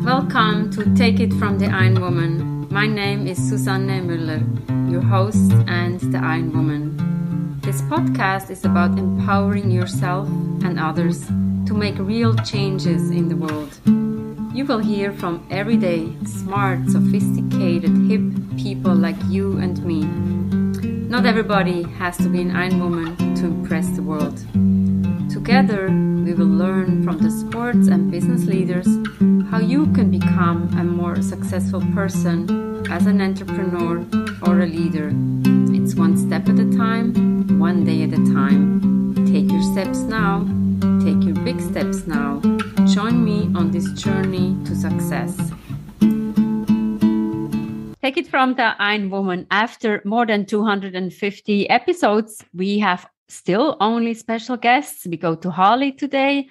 Welcome to Take It from the Iron Woman. My name is Susanne Müller, your host and the Iron Woman. This podcast is about empowering yourself and others to make real changes in the world. You will hear from everyday, smart, sophisticated, hip people like you and me. Not everybody has to be an Iron Woman to impress the world. Together, we will learn from the sports and business leaders how you can become a more successful person as an entrepreneur or a leader. It's one step at a time, one day at a time. Take your steps now. Take your big steps now. Join me on this journey to success. Take it from the Iron Woman. After more than 250 episodes, we have still only special guests. We go to Holly today.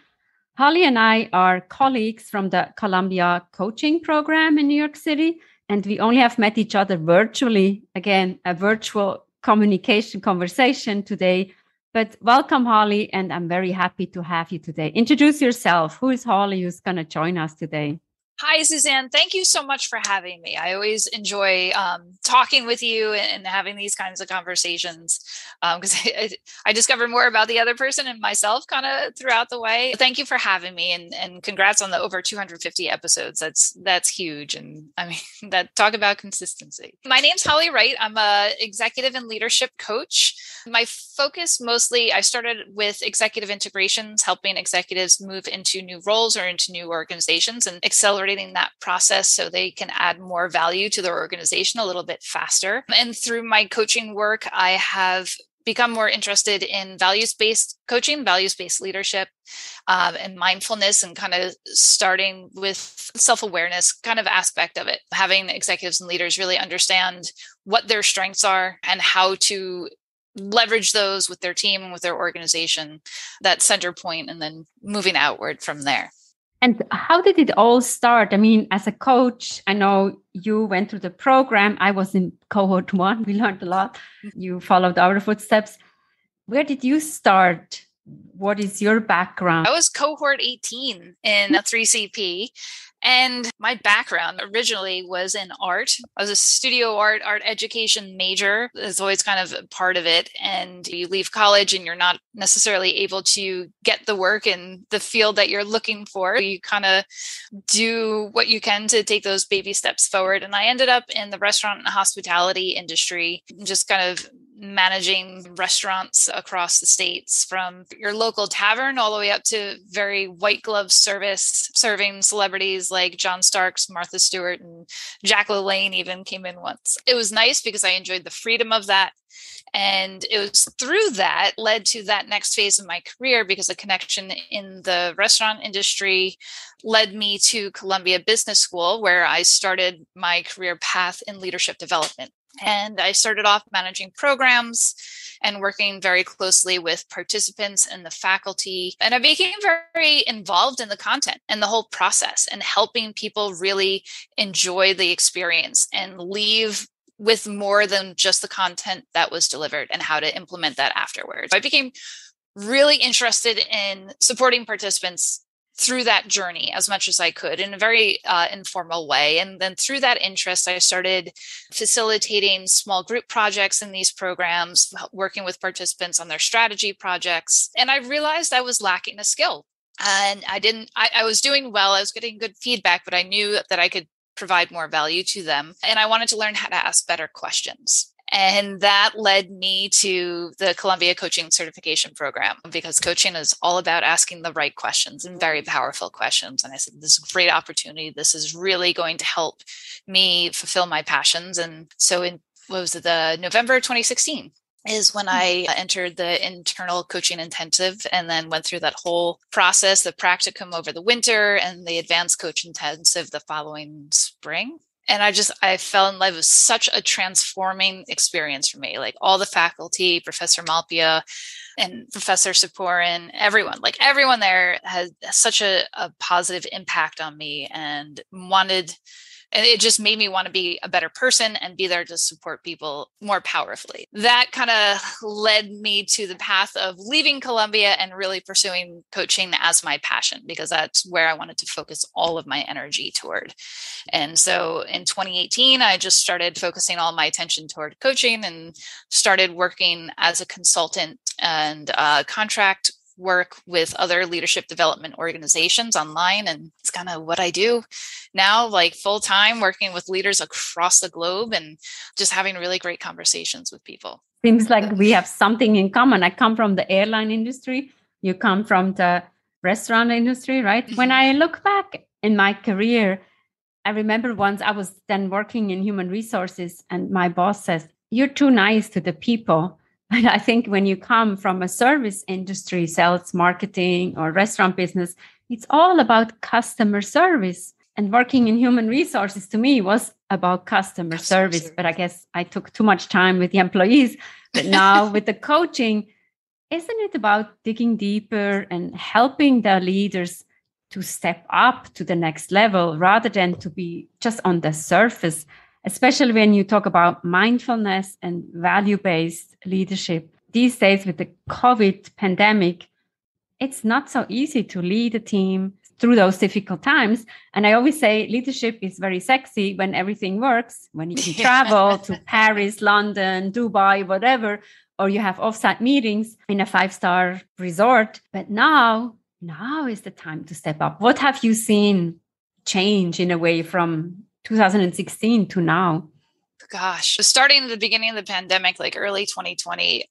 Holly and I are colleagues from the Columbia coaching program in New York City, and we only have met each other virtually. Again, a virtual conversation today. But welcome, Holly, and I'm very happy to have you today. Introduce yourself. Who is Holly who's going to join us today? Hi, Suzanne. Thank you so much for having me. I always enjoy talking with you and having these kinds of conversations because I discover more about the other person and myself kind of throughout the way. Thank you for having me and congrats on the over 250 episodes. That's huge. And I mean, talk about consistency. My name's Holly Wright. I'm a executive and leadership coach. My focus mostly, I started with executive integrations, helping executives move into new roles or into new organizations and accelerating that process so they can add more value to their organization a little bit faster. And through my coaching work, I have become more interested in values-based coaching, values-based leadership, and mindfulness, and kind of starting with self-awareness kind of aspect of it, having executives and leaders really understand what their strengths are and how to leverage those with their team and with their organization, that center point, and then moving outward from there. And how did it all start? I mean, as a coach, I know you went through the program. I was in cohort 1. We learned a lot. You followed our footsteps. Where did you start? What is your background? I was cohort 18 in a 3CP. And my background originally was in art. I was a studio art education major. It's always kind of part of it. And you leave college and you're not necessarily able to get the work in the field that you're looking for. You kind of do what you can to take those baby steps forward. And I ended up in the restaurant and hospitality industry, just kind of managing restaurants across the states, from your local tavern all the way up to very white glove service, serving celebrities like John Starks, Martha Stewart, and Jack LaLanne even came in once. It was nice because I enjoyed the freedom of that. And it was through that led to that next phase of my career, because a connection in the restaurant industry led me to Columbia Business School, where I started my career path in leadership development. And I started off managing programs and working very closely with participants and the faculty. And I became very involved in the content and the whole process, and helping people really enjoy the experience and leave with more than just the content that was delivered and how to implement that afterwards. I became really interested in supporting participants through that journey as much as I could in a very informal way. And then through that interest, I started facilitating small group projects in these programs, working with participants on their strategy projects. And I realized I was lacking a skill. And I was doing well, I was getting good feedback, but I knew that I could provide more value to them. And I wanted to learn how to ask better questions. And that led me to the Columbia Coaching Certification Program, because coaching is all about asking the right questions and very powerful questions. And I said, this is a great opportunity. This is really going to help me fulfill my passions. And so in the November 2016 is when I entered the internal coaching intensive, and then went through that whole process, the practicum over the winter and the advanced coach intensive the following spring. And I fell in love with such a transforming experience for me. Like all the faculty, Professor Malpia and Professor Saporin, everyone there had such a positive impact on me, and wanted And it just made me want to be a better person and be there to support people more powerfully. That kind of led me to the path of leaving Columbia and really pursuing coaching as my passion, because that's where I wanted to focus all of my energy toward. And so in 2018, I just started focusing all my attention toward coaching and started working as a consultant and contract work with other leadership development organizations online. And it's kind of what I do now, like full time, working with leaders across the globe and just having really great conversations with people. Seems like we have something in common. I come from the airline industry. You come from the restaurant industry, right? Mm-hmm. When I look back in my career, I remember once I was then working in human resources and my boss says, "You're too nice to the people." But I think when you come from a service industry, sales, marketing, or restaurant business, it's all about customer service. And working in human resources to me was about customer service. But I guess I took too much time with the employees. But now with the coaching, isn't it about digging deeper and helping the leaders to step up to the next level rather than to be just on the surface? Especially when you talk about mindfulness and value-based leadership. These days with the COVID pandemic, it's not so easy to lead a team through those difficult times. And I always say leadership is very sexy when everything works, when you can travel to Paris, London, Dubai, whatever, or you have offsite meetings in a 5-star resort. But now is the time to step up. What have you seen change in a way from 2016 to now? Gosh, starting at the beginning of the pandemic, like early 2020,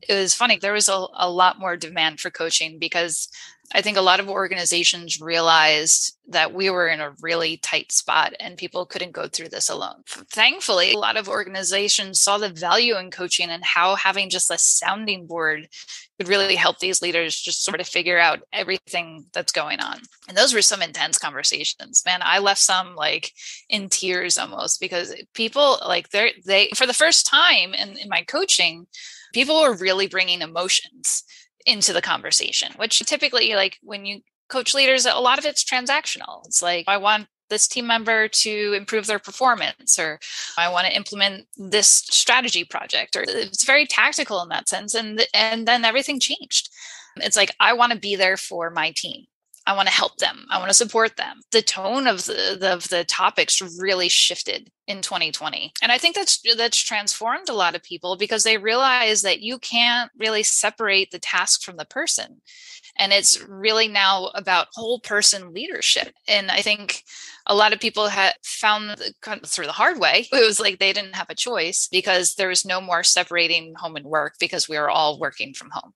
it was funny. There was a lot more demand for coaching because I think a lot of organizations realized that we were in a really tight spot and people couldn't go through this alone. Thankfully, a lot of organizations saw the value in coaching and how having just a sounding board could really help these leaders just sort of figure out everything that's going on. And those were some intense conversations. Man, I left some like in tears almost, because people like they for the first time in my coaching, people were really bringing emotions into the conversation, which typically, like when you coach leaders, a lot of it's transactional. It's like, I want this team member to improve their performance, or I want to implement this strategy project, or it's very tactical in that sense. And then everything changed. It's like, I want to be there for my team. I want to help them. I want to support them. The tone of the topics really shifted in 2020. And I think that's transformed a lot of people, because they realize that you can't really separate the task from the person. And it's really now about whole person leadership. And I think a lot of people had found through the hard way, it was like they didn't have a choice, because there was no more separating home and work, because we were all working from home.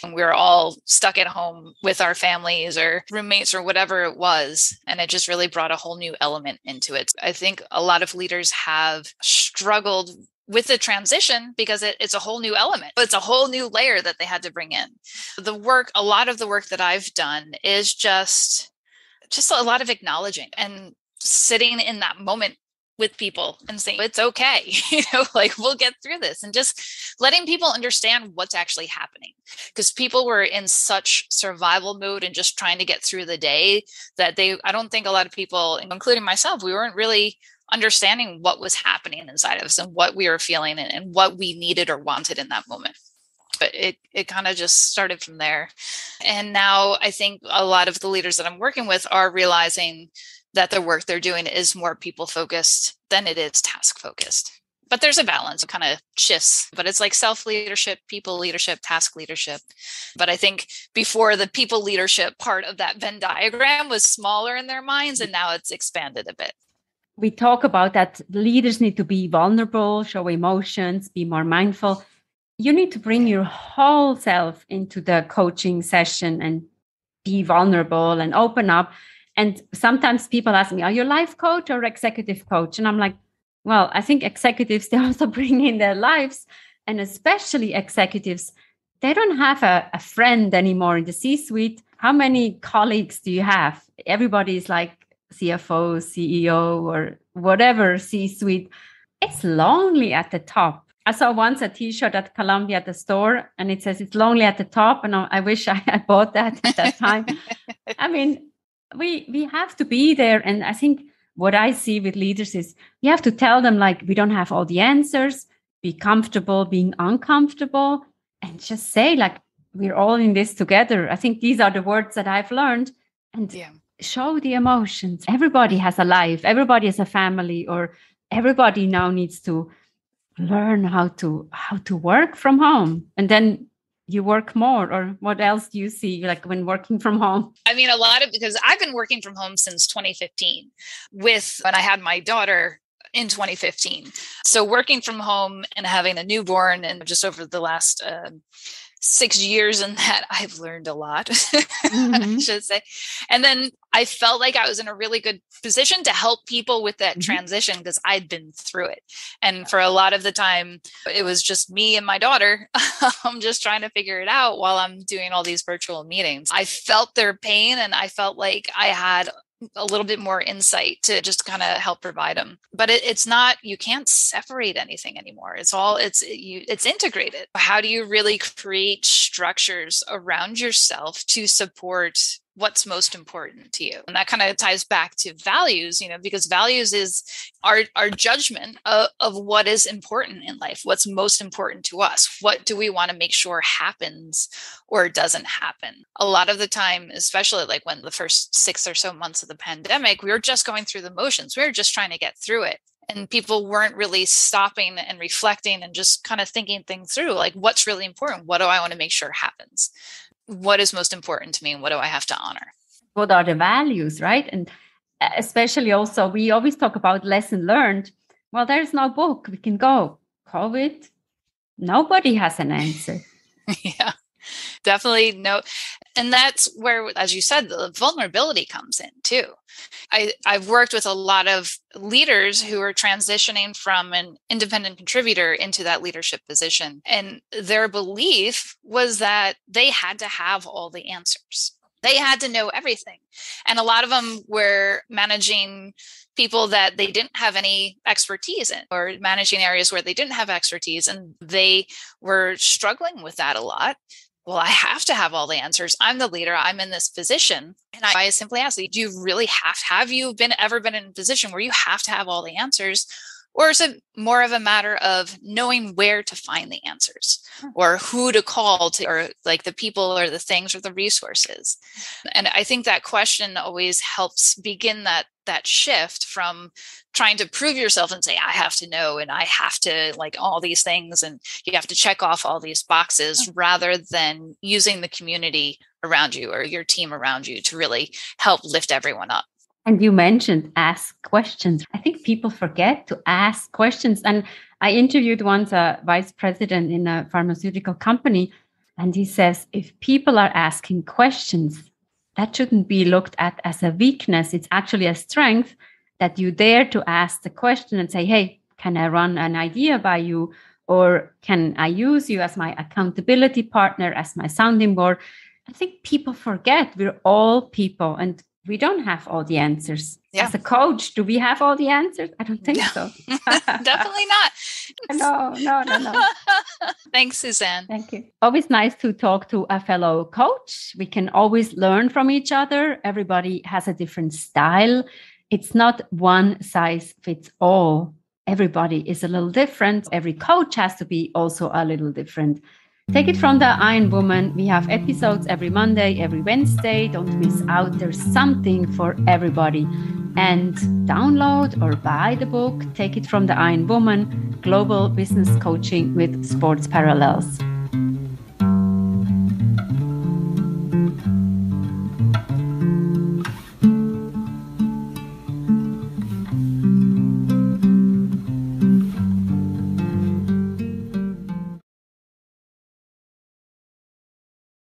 And we were all stuck at home with our families or roommates or whatever it was. And it just really brought a whole new element into it. I think a lot of leaders have struggled with the transition because it's a whole new element. It's a whole new layer that they had to bring in. A lot of the work that I've done is just a lot of acknowledging and sitting in that moment with people and saying, it's okay, like we'll get through this, and just letting people understand what's actually happening. Because people were in such survival mode and just trying to get through the day that I don't think a lot of people, including myself, we weren't really understanding what was happening inside of us and what we were feeling and what we needed or wanted in that moment. But it kind of just started from there. And now I think a lot of the leaders that I'm working with are realizing that the work they're doing is more people focused than it is task focused. But there's a balance, it kind of shifts, but it's like self-leadership, people leadership, task leadership. But I think before, the people leadership part of that Venn diagram was smaller in their minds, and now it's expanded a bit. We talk about that leaders need to be vulnerable, show emotions, be more mindful. You need to bring your whole self into the coaching session and be vulnerable and open up. And sometimes people ask me, are you a life coach or executive coach? And I'm like, well, I think executives, they also bring in their lives. And especially executives, they don't have a friend anymore in the C-suite. How many colleagues do you have? Everybody is like CFO, CEO, or whatever C-suite. It's lonely at the top. I saw once a T-shirt at Columbia at the store, and it says it's lonely at the top. And I wish I had bought that at that time. I mean, we have to be there. And I think what I see with leaders is you have to tell them, like, we don't have all the answers, be comfortable being uncomfortable, and just say, like, we're all in this together. I think these are the words that I've learned. And show the emotions. Everybody has a life. Everybody has a family, or everybody now needs to learn how to work from home. And then you work more. Or what else do you see, like, when working from home? I mean, a lot of, because I've been working from home since 2015 when I had my daughter in 2015. So working from home and having a newborn, and just over the last 6 years in that, I've learned a lot, I should say. And then I felt like I was in a really good position to help people with that transition because I'd been through it. And for a lot of the time, it was just me and my daughter. I'm just trying to figure it out while I'm doing all these virtual meetings. I felt their pain, and I felt like I had a little bit more insight to just kind of help provide them. But it's not, you can't separate anything anymore. It's integrated. How do you really create structures around yourself to support what's most important to you? And that kind of ties back to values, because values is our judgment of what is important in life, what's most important to us. What do we want to make sure happens or doesn't happen? A lot of the time, especially like when the first 6 or so months of the pandemic, we were just going through the motions. We were just trying to get through it. And people weren't really stopping and reflecting and just kind of thinking things through, like, what's really important? What do I want to make sure happens? What is most important to me, and what do I have to honor? What are the values, right? And especially also, we always talk about lesson learned. Well, there's no book. We can go, COVID, nobody has an answer. Yeah, definitely no. And that's where, as you said, the vulnerability comes in too. I've worked with a lot of leaders who are transitioning from an independent contributor into that leadership position. And their belief was that they had to have all the answers. They had to know everything. And a lot of them were managing people that they didn't have any expertise in, or managing areas where they didn't have expertise. And they were struggling with that a lot. Well, I have to have all the answers. I'm the leader. I'm in this position. And I simply ask, do you really have you ever been in a position where you have to have all the answers? Or is it more of a matter of knowing where to find the answers, or who to call to, or like the people or the things or the resources? And I think that question always helps begin that shift from trying to prove yourself and say, I have to know, and I have to like all these things, and you have to check off all these boxes, rather than using the community around you or your team around you to really help lift everyone up. And you mentioned ask questions. I think people forget to ask questions. And I interviewed once a vice president in a pharmaceutical company, and he says, if people are asking questions, that shouldn't be looked at as a weakness. It's actually a strength that you dare to ask the question and say, hey, can I run an idea by you? Or can I use you as my accountability partner, as my sounding board? I think people forget we're all people, and we don't have all the answers. Yeah. As a coach, do we have all the answers? I don't think so. Definitely not. No. Thanks, Suzanne. Thank you. Always nice to talk to a fellow coach. We can always learn from each other. Everybody has a different style. It's not one size fits all. Everybody is a little different. Every coach has to be also a little different. Take it from the Iron Woman. We have episodes every Monday, every Wednesday. Don't miss out. There's something for everybody. And download or buy the book, Take It from the Iron Woman, Global Business Coaching with Sports Parallels.